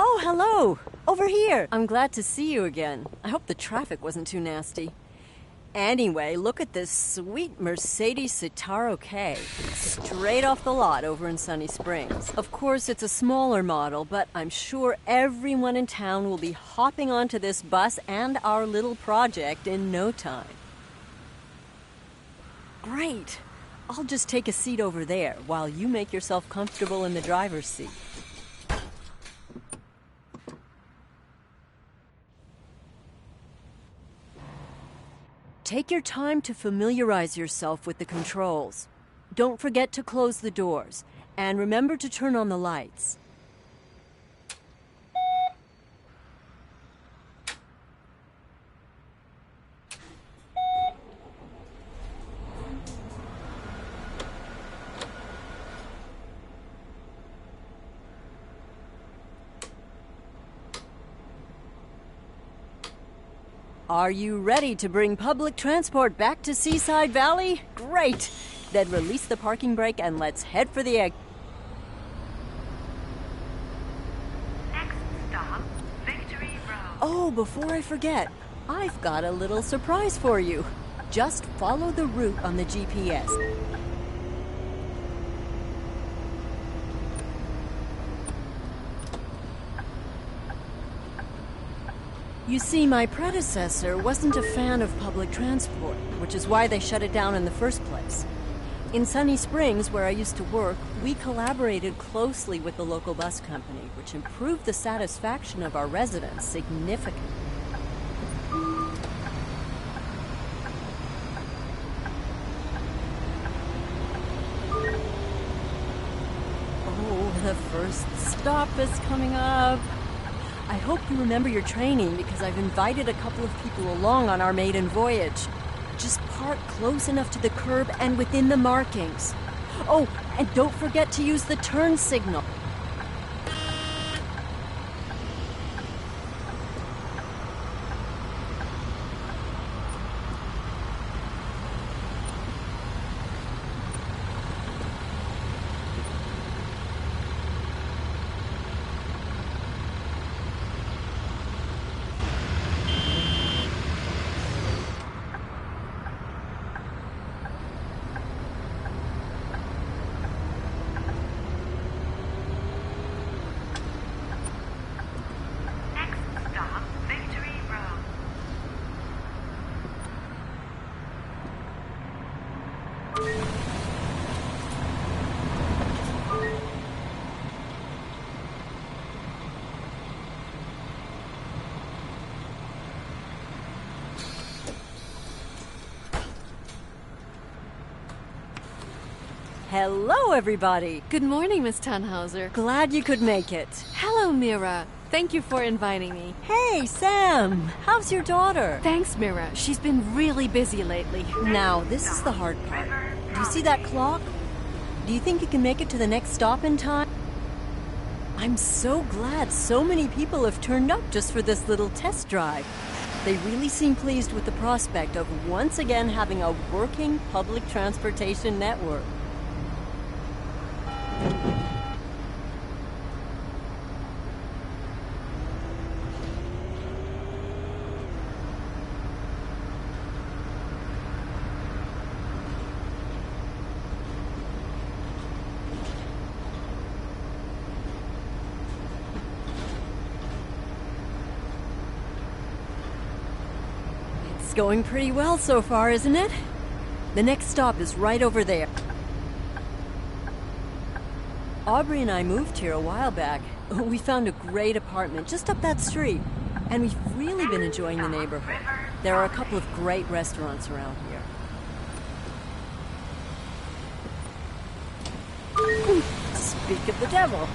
Oh, hello! Over here! I'm glad to see you again. I hope the traffic wasn't too nasty. Anyway, look at this sweet Mercedes Citaro K. Straight off the lot over in Sunny Springs. Of course, it's a smaller model, but I'm sure everyone in town will be hopping onto this bus and our little project in no time. Great! I'll just take a seat over there while you make yourself comfortable in the driver's seat. Take your time to familiarize yourself with the controls. Don't forget to close the doors, and remember to turn on the lights. Are you ready to bring public transport back to Seaside Valley? Great! Then release the parking brake and let's head for the egg. Next stop, Victory Road. Oh, before I forget, I've got a little surprise for you. Just follow the route on the GPS. You see, my predecessor wasn't a fan of public transport, which is why they shut it down in the first place. In Sunny Springs, where I used to work, we collaborated closely with the local bus company, which improved the satisfaction of our residents significantly. Oh, the first stop is coming up. I hope you remember your training because I've invited a couple of people along on our maiden voyage. Just park close enough to the curb and within the markings. Oh, and don't forget to use the turn signal. Hello, everybody! Good morning, Miss Tannhauser. Glad you could make it. Hello, Mira. Thank you for inviting me. Hey, Sam! How's your daughter? Thanks, Mira. She's been really busy lately. Now, this is the hard part. Do you see that clock? Do you think you can make it to the next stop in time? I'm so glad so many people have turned up just for this little test drive. They really seem pleased with the prospect of once again having a working public transportation network. It's going pretty well so far, isn't it? The next stop is right over there. Aubrey and I moved here a while back. We found a great apartment just up that street, and we've really been enjoying the neighborhood. There are a couple of great restaurants around here. Speak of the devil.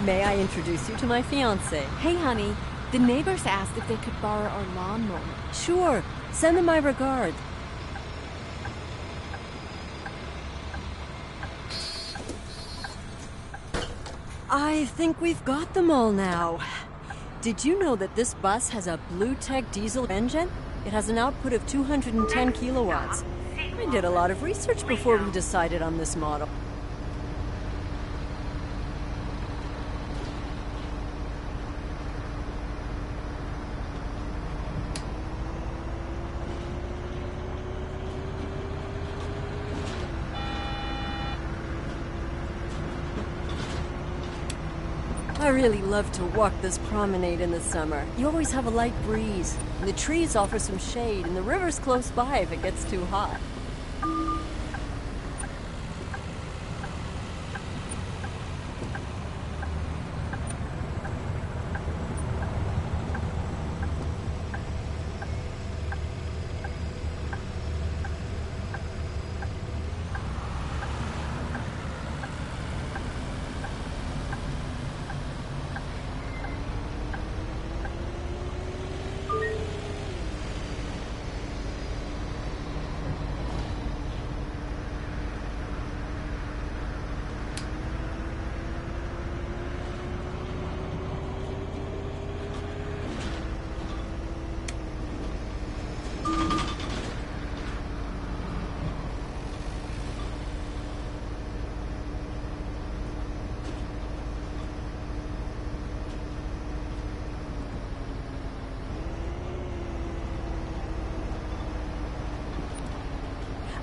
May I introduce you to my fiancé? Hey, honey. The neighbors asked if they could borrow our lawnmower. Sure. Send them my regard. I think we've got them all now. Did you know that this bus has a Blue Tech diesel engine? It has an output of 210 kilowatts. I did a lot of research before we decided on this model. I really love to walk this promenade in the summer. You always have a light breeze, and the trees offer some shade, and the river's close by if it gets too hot.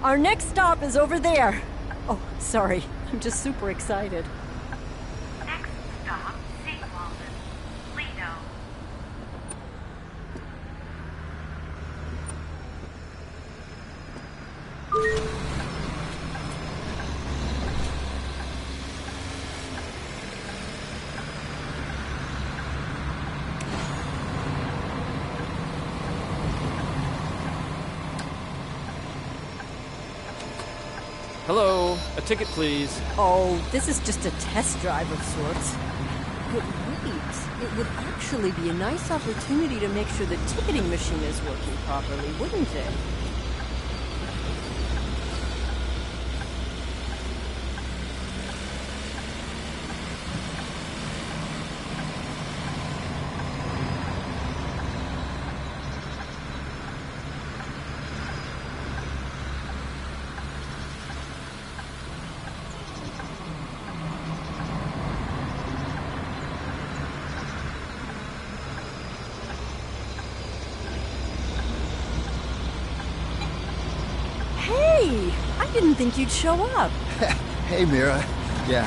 Our next stop is over there. Oh, sorry. I'm just super excited. Next stop, Seawalden, Lido. Hello, a ticket please. Oh, this is just a test drive of sorts. But wait, it would actually be a nice opportunity to make sure the ticketing machine is working properly, wouldn't it? Hey, I didn't think you'd show up. Hey, Mira. Yeah,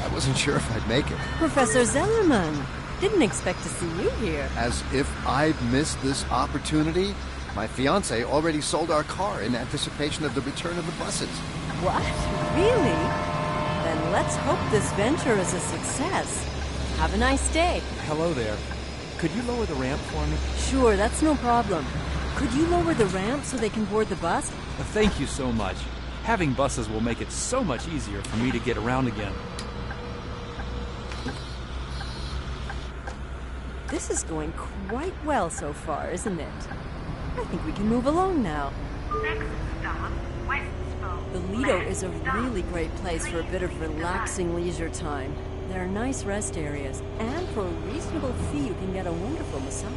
I wasn't sure if I'd make it. Professor Zellerman. Didn't expect to see you here. As if I'd missed this opportunity. My fiance already sold our car in anticipation of the return of the buses. What? Really? Then let's hope this venture is a success. Have a nice day. Hello there. Could you lower the ramp for me? Sure, that's no problem. Could you lower the ramp so they can board the bus? Thank you so much. Having buses will make it so much easier for me to get around again. This is going quite well so far, isn't it? I think we can move along now. Next stop, Westspo. The Lido is a really great place for a bit of relaxing leisure time. There are nice rest areas, and for a reasonable fee you can get a wonderful massage.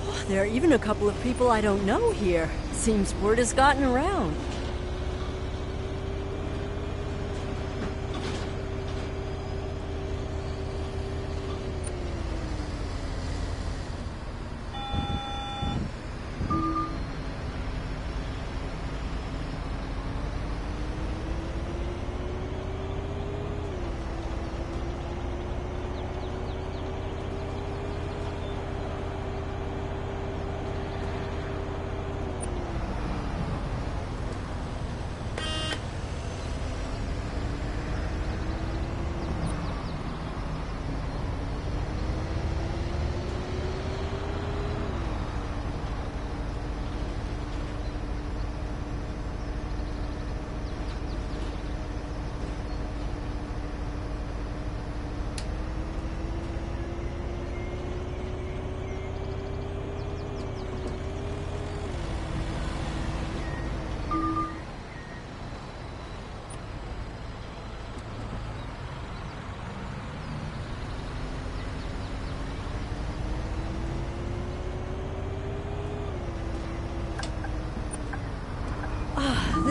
Oh, there are even a couple of people I don't know here. Seems word has gotten around.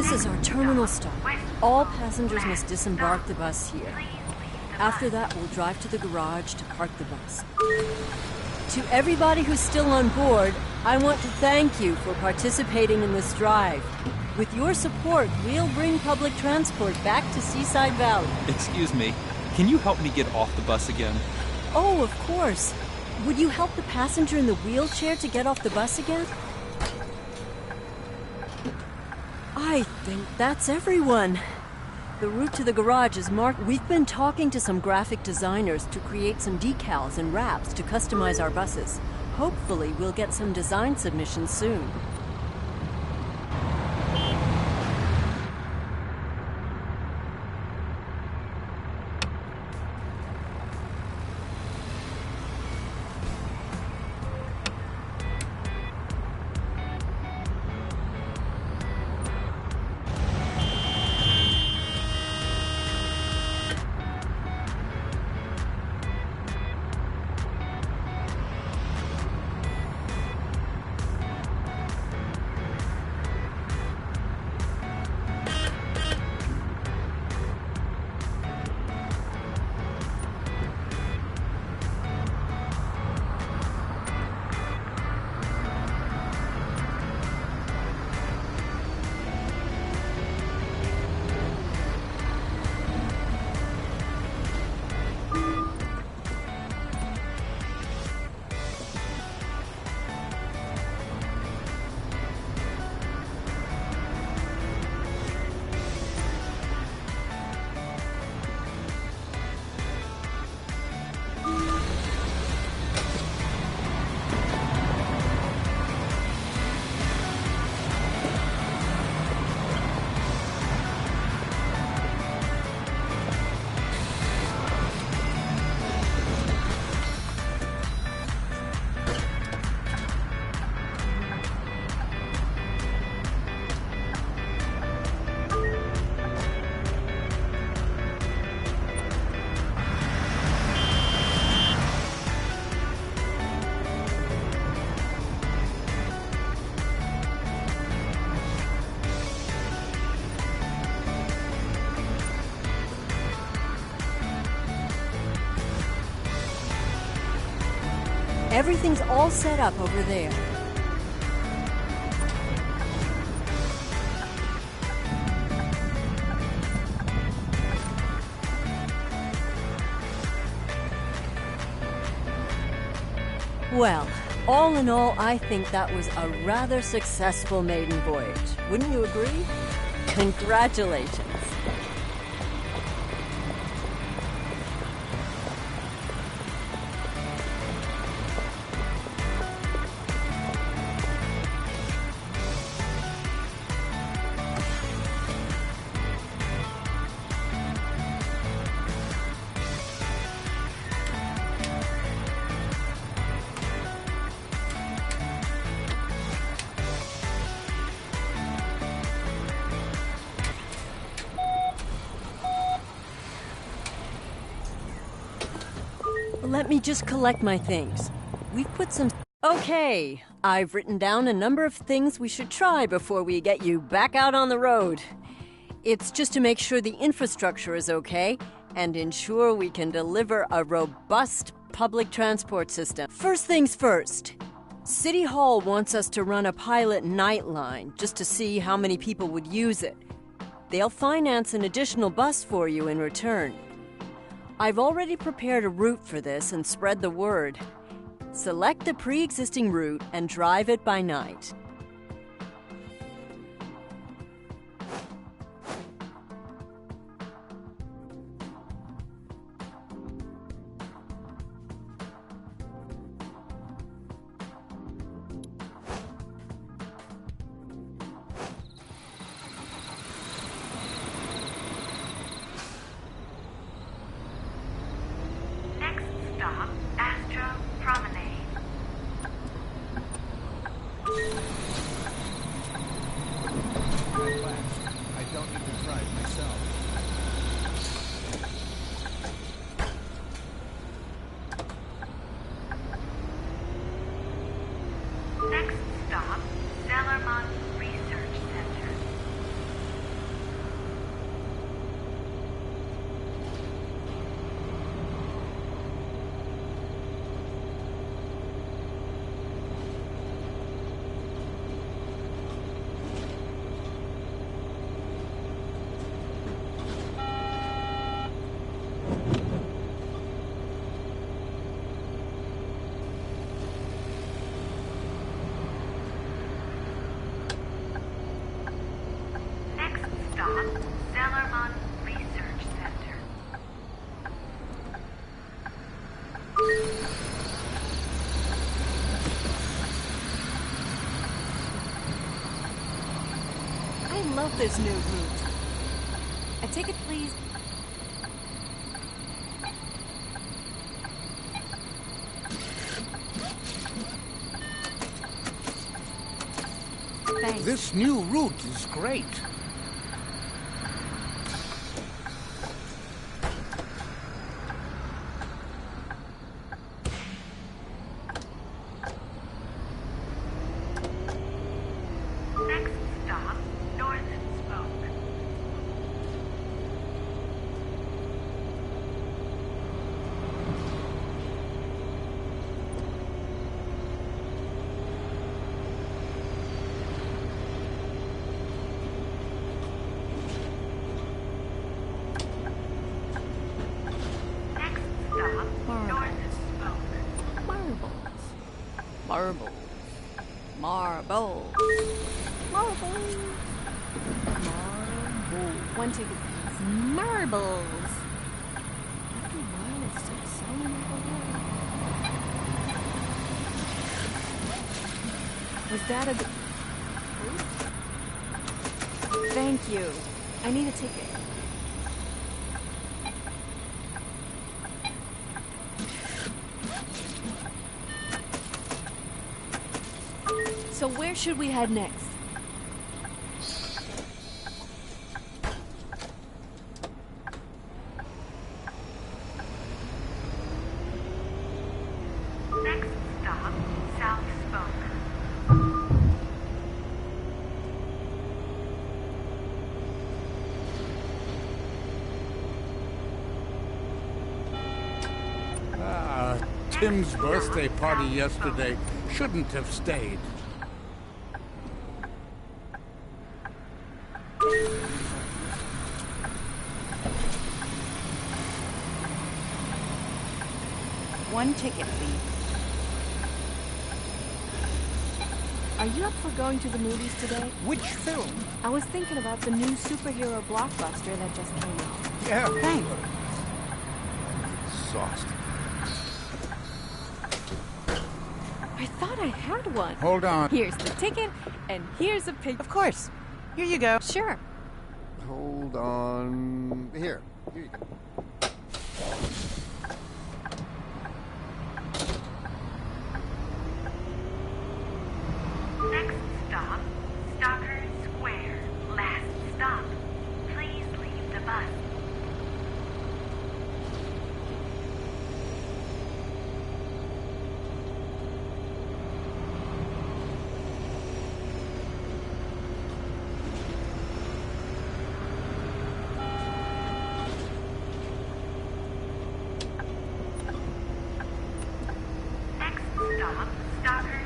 This is our terminal stop. All passengers must disembark the bus here. After that, we'll drive to the garage to park the bus. To everybody who's still on board, I want to thank you for participating in this drive. With your support, we'll bring public transport back to Seaside Valley. Excuse me, can you help me get off the bus again? Oh, of course. Would you help the passenger in the wheelchair to get off the bus again? I think that's everyone. The route to the garage is marked. We've been talking to some graphic designers to create some decals and wraps to customize our buses. Hopefully, we'll get some design submissions soon. Everything's all set up over there. Well, all in all, I think that was a rather successful maiden voyage. Wouldn't you agree? Congratulations. Let me just collect my things. We've put some... Okay, I've written down a number of things we should try before we get you back out on the road. It's just to make sure the infrastructure is okay and ensure we can deliver a robust public transport system. First things first. City Hall wants us to run a pilot night line just to see how many people would use it. They'll finance an additional bus for you in return. I've already prepared a route for this and spread the word. Select the pre-existing route and drive it by night. Stop, Astro Promenade. I don't need to drive myself. Next stop, Zellermont Research Center. love this new route. A ticket, please. Thanks. This new route is great. Next stop, North Spoke. Next stop, North Spoke. Marbles. Marbles. Marbles. Marbles. Marbles. One ticket, please. Marbles. After a while, it's still so marble. Was that a... Thank you. I need a ticket. So where should we head next? Next stop, South Spoke. Tim's birthday party yesterday shouldn't have stayed. One ticket, please. Are you up for going to the movies today? Which film? I was thinking about the new superhero blockbuster that just came out. Yeah. Thanks. Sauced. I thought I had one. Hold on. Here's the ticket, and here's a picture. Of course. Here you go. Sure. Hold on. Here you go. Next stop, Stalker Square. Last stop. Please leave the bus. Next stop, Stalker